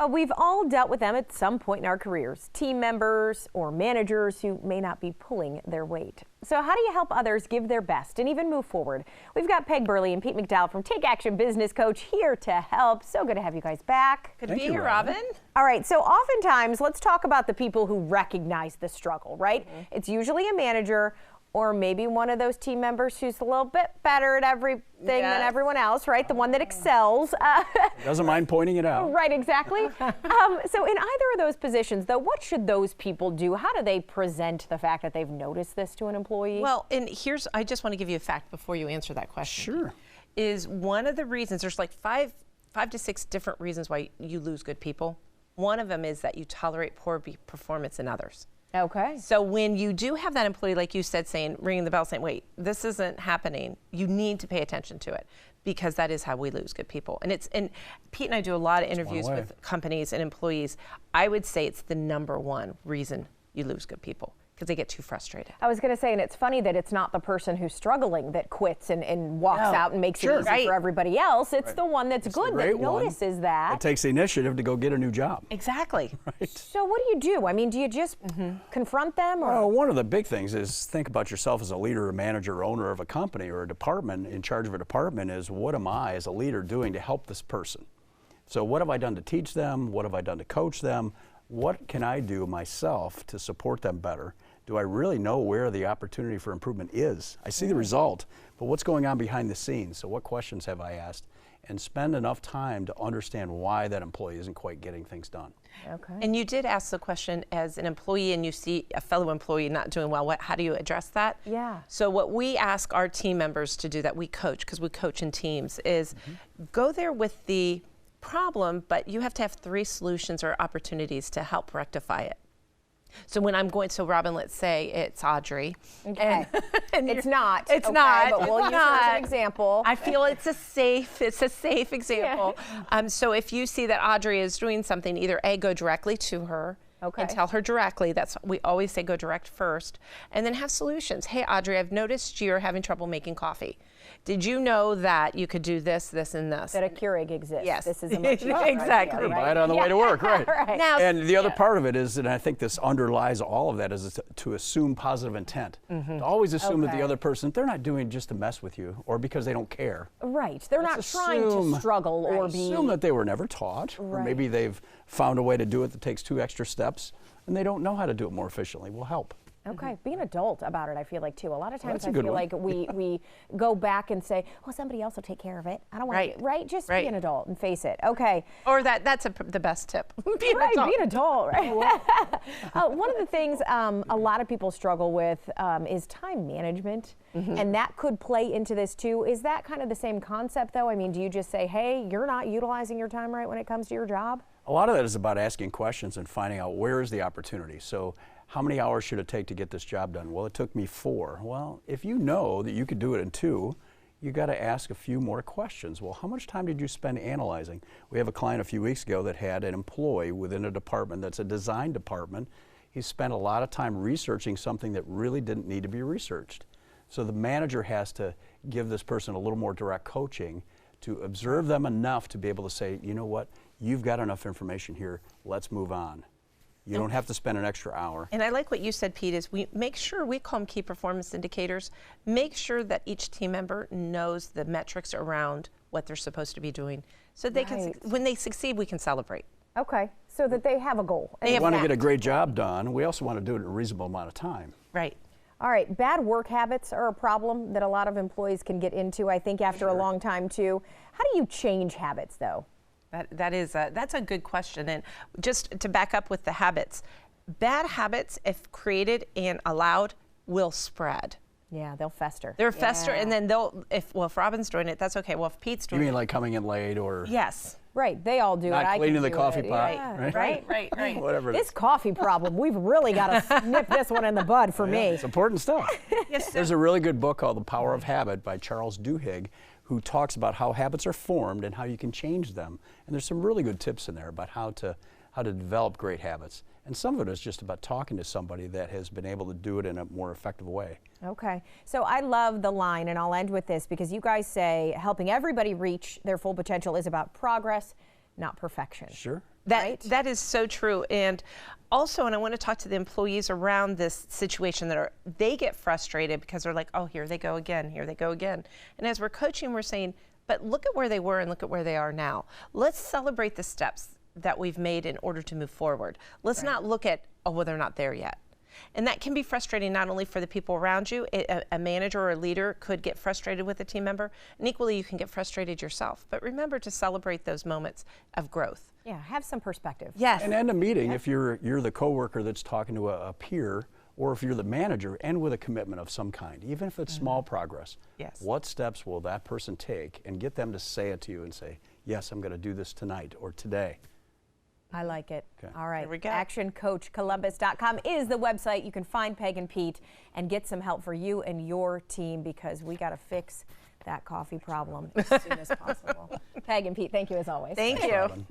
We've all dealt with them at some point in our careers, team members or managers who may not be pulling their weight. So how do you help others give their best and even move forward? We've got Peg Burley and Pete McDowell from Take Action Business Coach here to help. So good to have you guys back. Good to be here, Robyn. All right, so oftentimes let's talk about the people who recognize the struggle, right? It's usually a manager or maybe one of those team members who's a little bit better at everything than everyone else, right? The one that excels. Doesn't mind pointing it out. Right, exactly. So in either of those positions, though, what should those people do? How do they present the fact that they've noticed this to an employee? Well, and I just want to give you a fact before you answer that question. Sure. Is one of the reasons, there's like five to six different reasons why you lose good people. One of them is that you tolerate poor performance in others. Okay. So when you do have that employee, like you said, ringing the bell saying, wait, this isn't happening, you need to pay attention to it, because that is how we lose good people. And Pete and I do a lot of interviews with companies and employees. I would say it's the #1 reason you lose good people, because they get too frustrated. I was going to say, and it's funny that it's not the person who's struggling that quits and walks out and makes it easy for everybody else. It's the one that's good that notices that. It takes the initiative to go get a new job. Exactly. Right. So what do you do? I mean, do you just confront them? Or? Well, one of the big things is think about yourself as a leader, a manager, or owner of a company or a department. In charge of a department is, what am I as a leader doing to help this person? So what have I done to teach them? What have I done to coach them? What can I do myself to support them better? Do I really know where the opportunity for improvement is? I see the result, but what's going on behind the scenes? So what questions have I asked? And spend enough time to understand why that employee isn't quite getting things done. Okay. And you did ask the question, as an employee and you see a fellow employee not doing well, how do you address that? Yeah. So what we ask our team members to do, that we coach, because we coach in teams, is go there with the problem, but you have to have 3 solutions or opportunities to help rectify it. So when I'm going, so Robyn, let's say it's Audrey. Okay. And it's not. It's not. But we'll use her as an example. I feel it's a safe example. Yeah. So if you see that Audrey is doing something, either A, go directly to her. And tell her directly. We always say go direct first, and then have solutions. Hey, Audrey, I've noticed you're having trouble making coffee. Did you know that you could do this, this, and this? That a Keurig exists. Yes. This is a much exactly. Buy it on the way to work, right? Right. Now, and the other part of it is, and I think this underlies all of that, is to assume positive intent. To always assume that the other person, they're not doing just to mess with you or because they don't care. Right. They're not trying to struggle or be. Assume that they were never taught, or maybe they've found a way to do it that takes 2 extra steps, and they don't know how to do it more efficiently. We'll help. Okay, be an adult about it, I feel like, too. A lot of times I feel like we go back and say, well, somebody else will take care of it. I don't want to, Just be an adult and face it. Okay. Or that's the best tip. Be an adult. Be an adult, right? One of the things a lot of people struggle with is time management, and that could play into this, too. Is that kind of the same concept, though? I mean, do you just say, hey, you're not utilizing your time right when it comes to your job? A lot of that is about asking questions and finding out where is the opportunity. So how many hours should it take to get this job done? Well, it took me 4. Well, if you know that you could do it in 2, you got to ask a few more questions. Well, how much time did you spend analyzing? We have a client a few weeks ago that had an employee within a department that's a design department. He spent a lot of time researching something that really didn't need to be researched. So the manager has to give this person a little more direct coaching to observe them enough to be able to say, you know what, you've got enough information here, let's move on. You don't have to spend an extra hour. And I like what you said, Pete, is we make sure, we call them key performance indicators, make sure that each team member knows the metrics around what they're supposed to be doing. So they can, when they succeed, we can celebrate. Okay, so that they have a goal. We want to get a great job done. We also want to do it in a reasonable amount of time. Right. All right, bad work habits are a problem that a lot of employees can get into, I think, after a long time, too. How do you change habits, though? That's a good question. And just to back up with the habits, bad habits, if created and allowed, will spread. Yeah, they'll fester. They're fester, and then if Robyn's doing it, that's okay. Well, if Pete's doing it. You mean like coming in late or? Yes. Right, they all do it. Not cleaning the coffee pot. Yeah, Right. Whatever. This coffee problem, we've really got to nip this one in the bud for me. It's important stuff. Yes, There's a really good book called The Power of Habit by Charles Duhigg, who talks about how habits are formed and how you can change them. And there's some really good tips in there about how to develop great habits. And some of it is just about talking to somebody that has been able to do it in a more effective way. Okay, so I love the line, and I'll end with this, because you guys say helping everybody reach their full potential is about progress, not perfection. Sure. That is so true. And also, and I want to talk to the employees around this situation they get frustrated because they're like, oh, here they go again, here they go again. And as we're coaching, we're saying, but look at where they were and look at where they are now. Let's celebrate the steps that we've made in order to move forward. Let's not look at, oh, well, they're not there yet. And that can be frustrating not only for the people around you, a manager or a leader could get frustrated with a team member, and equally you can get frustrated yourself. But remember to celebrate those moments of growth. Yeah, have some perspective. Yes. And end a meeting if you're the coworker that's talking to a peer, or if you're the manager, end with a commitment of some kind, even if it's small progress. Yes. What steps will that person take, and get them to say it to you and say, yes, I'm going to do this tonight or today. I like it. Okay. All right. There we go. ActionCoachColumbus.com is the website. You can find Peg and Pete and get some help for you and your team, because we got to fix that coffee problem as soon as possible. Peg and Pete, thank you as always. Thank you. Robyn.